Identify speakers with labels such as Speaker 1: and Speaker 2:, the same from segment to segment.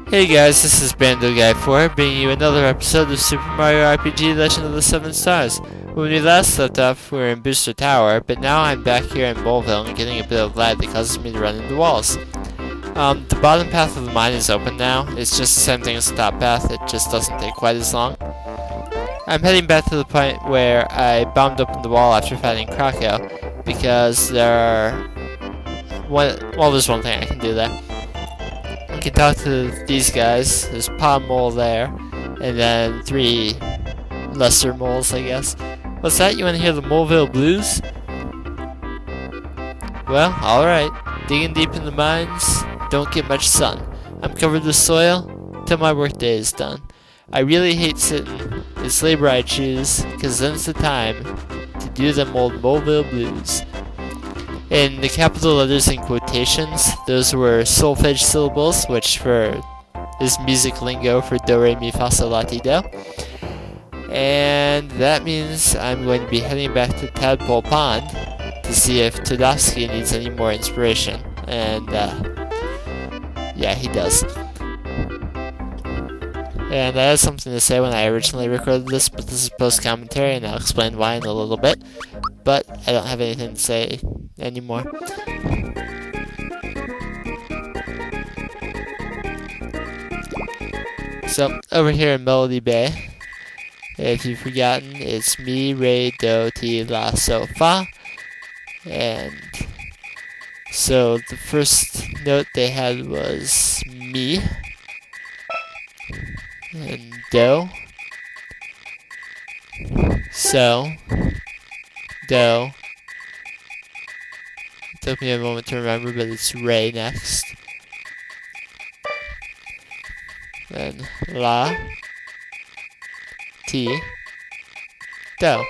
Speaker 1: Hey guys, this is Bando Guy 4, bringing you another episode of Super Mario RPG Legend of the Seven Stars. When we last left off, we were in Booster Tower, but now I'm back here in Moleville and getting a bit of lag that causes me to run into walls. The bottom path of the mine is open now. It's just the same thing as the top path, it just doesn't take quite as long. I'm heading back to the point where I bombed open the wall after fighting Krakow, because there's one thing I can do there. I can talk to these guys. There's Palm Mole there, and then 3 lesser moles, I guess. What's that? You want to hear the Moleville Blues? Well, alright. Digging deep in the mines, don't get much sun. I'm covered with soil till my workday is done. I really hate sitting. It's labor I choose, cause then's the time to do them old Moleville Blues. In the capital letters in quotations, those were solfege syllables, which is music lingo for do, re, mi, fa, sol, la, ti, do. And that means I'm going to be heading back to Tadpole Pond to see if Tudovsky needs any more inspiration. And, yeah, he does. And I had something to say when I originally recorded this, but this is post-commentary, and I'll explain why in a little bit. But I don't have anything to say anymore. So, over here in Melody Bay, if you've forgotten, it's mi, re, do, ti, la, so, fa. And so the first note they had was mi and do. So, do. It took me a moment to remember, but it's re next. Then la, ti, do.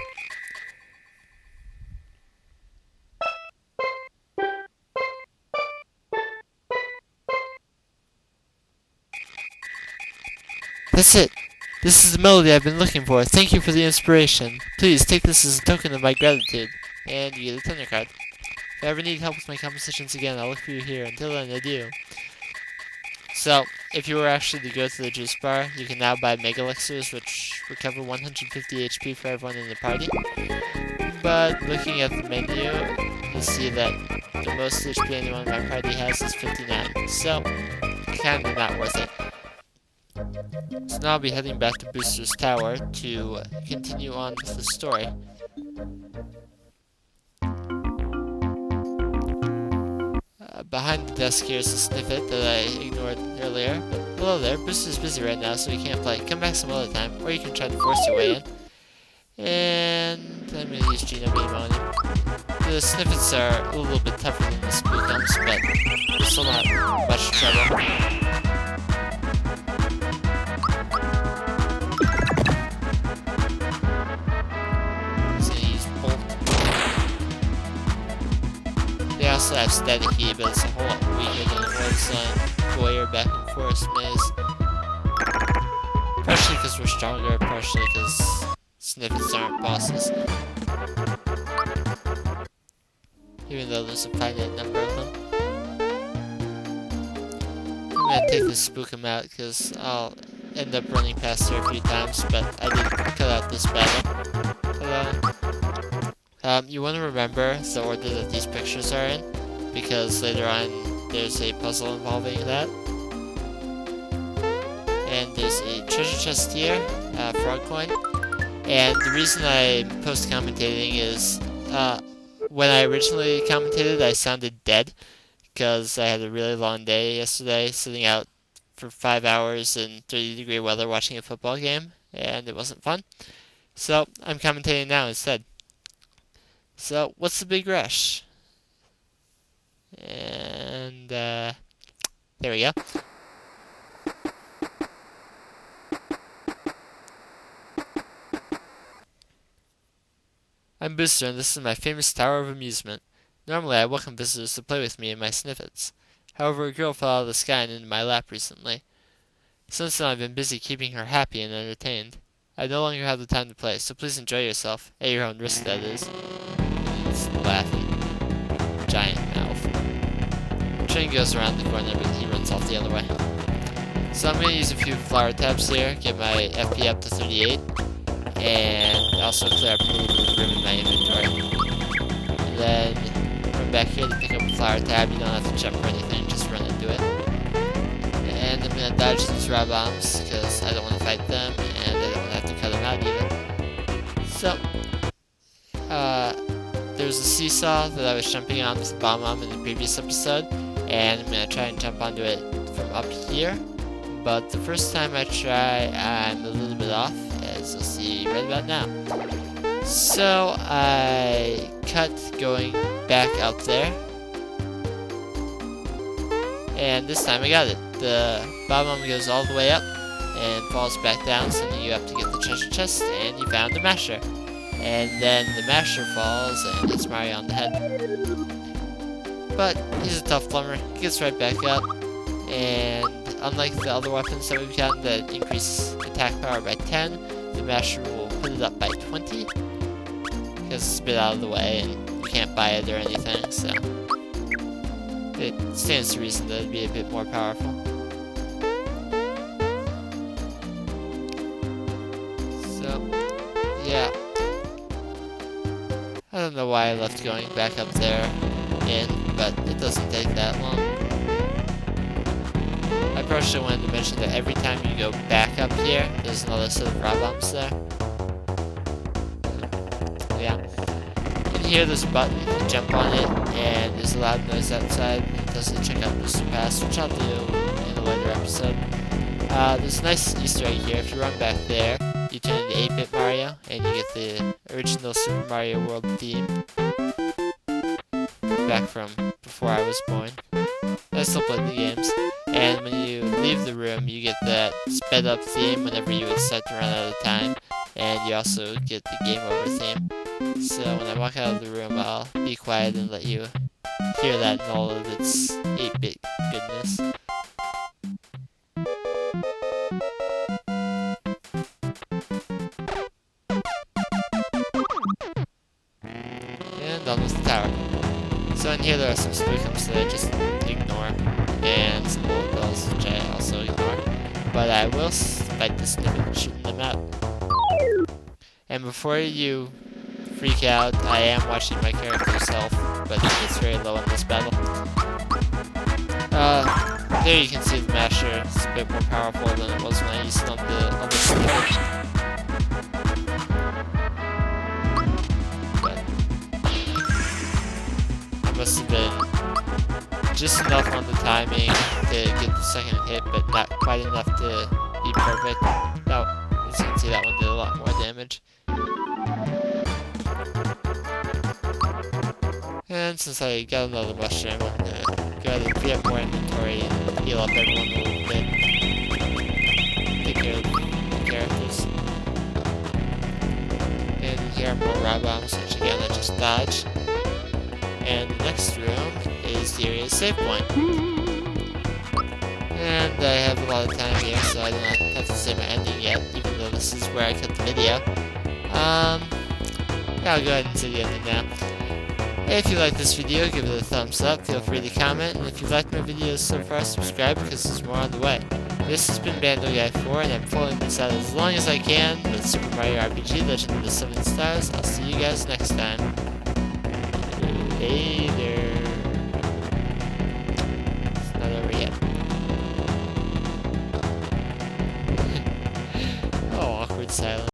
Speaker 1: That's it. This is the melody I've been looking for. Thank you for the inspiration. Please take this as a token of my gratitude. And you get a tender card. If I ever need help with my compositions again, I'll look for you here. Until then, adieu. So, if you were actually to go to the juice bar, you can now buy Mega Elixirs, which recover 150 HP for everyone in the party. But looking at the menu, you see that the most HP anyone in my party has is 59. So, kinda not worth it. So now I'll be heading back to Booster's Tower to continue on with the story. Behind the desk here is a snippet that I ignored earlier. But hello there, Booster's busy right now so he can't play. Come back some other time, or you can try to force your way in. And I'm going to use Geno Beam on him. The snippets are a little bit tougher than the spookums, but still not much trouble. They also have static key, but it's a whole lot weaker than the Red Goyer back and forth maze. Partially because we're stronger, partially because snippets aren't bosses. Even though there's a finite number of them. I'm gonna take this Spookum out because I'll end up running past her a few times, but I did cut out this battle. Hello. You want to remember the order that these pictures are in, because later on there's a puzzle involving that. And there's a treasure chest here, frog coin. And the reason I'm post-commentating is, when I originally commentated I sounded dead, because I had a really long day yesterday, sitting out for 5 hours in 30-degree weather watching a football game, and it wasn't fun. So I'm commentating now instead. So, what's the big rush? And, there we go. I'm Booster, and this is my famous Tower of Amusement. Normally, I welcome visitors to play with me in my snippets. However, a girl fell out of the sky and into my lap recently. Since then, I've been busy keeping her happy and entertained. I no longer have the time to play, so please enjoy yourself. At your own risk, that is. He's laughing. Giant mouth. Train goes around the corner, but he runs off the other way. So I'm going to use a few flower tabs here, get my FP up to 38, and also clear up a little bit of room in my inventory. And then run back here to pick up a flower tab. You don't have to jump or anything, just run into it. And I'm going to dodge these raw bombs because I don't want to fight them, and I don't want to have to cut them out either. So, there's a seesaw that I was jumping on with the Bomb in the previous episode, and I'm going to try and jump onto it from up here. But the first time I try, I'm a little bit off, as you'll see right about now. So I cut going back out there, and this time I got it. The Bomb goes all the way up and falls back down, sending you up to get the treasure chest, and you found the Masher. And then the Masher falls and hits Mario on the head. But he's a tough plumber, he gets right back up, and unlike the other weapons that we've gotten that increase attack power by 10, the Masher will put it up by 20, because it's a bit out of the way and you can't buy it or anything, so it stands to reason that it'd be a bit more powerful. So, yeah. I don't know why I left going back up there in, but it doesn't take that long. I probably should wanted to mention that every time you go back up here, there's another set of raw bombs there. Yeah. In here there's a button, you jump on it, and there's a loud noise outside. It tells you to check out Booster Pass, which I'll do in a later episode. There's a nice Easter egg here. If you run back there, you turn into 8-bit Mario, and you get the original Super Mario World theme back from before I was born. I still play the games. And when you leave the room, you get that sped up theme whenever you would start to run out of time, and you also get the game over theme. So when I walk out of the room, I'll be quiet and let you hear that in all of its 8-bit goodness. And done with the tower. So in here there are some spookums that I just ignore, and some bullet bills which I also ignore. But I will fight this nigga shooting them out. And before you freak out, I am watching my character's health, but it's very low in this battle. There you can see the Masher. It's a bit more powerful than it was when I used it on the other stage. Must have been just enough on the timing to get the second hit, but not quite enough to be perfect. Now, as you can see, that one did a lot more damage. And since I got another mushroom, I'm gonna go ahead and free up more inventory and heal up everyone a little bit. Take care of the characters. And here are more raw bombs, which again I just dodged. And the next room is the area's save point. And I have a lot of time here, so I don't have to say my ending yet, even though this is where I cut the video. Yeah, I'll go ahead and say the ending now. If you like this video, give it a thumbs up, feel free to comment, and if you like my videos so far, subscribe because there's more on the way. This has been BandoGuy4, and I'm pulling this out as long as I can with Super Mario RPG Legend of the 7 Stars. I'll see you guys next time. Later. It's not over yet. Oh, awkward silence.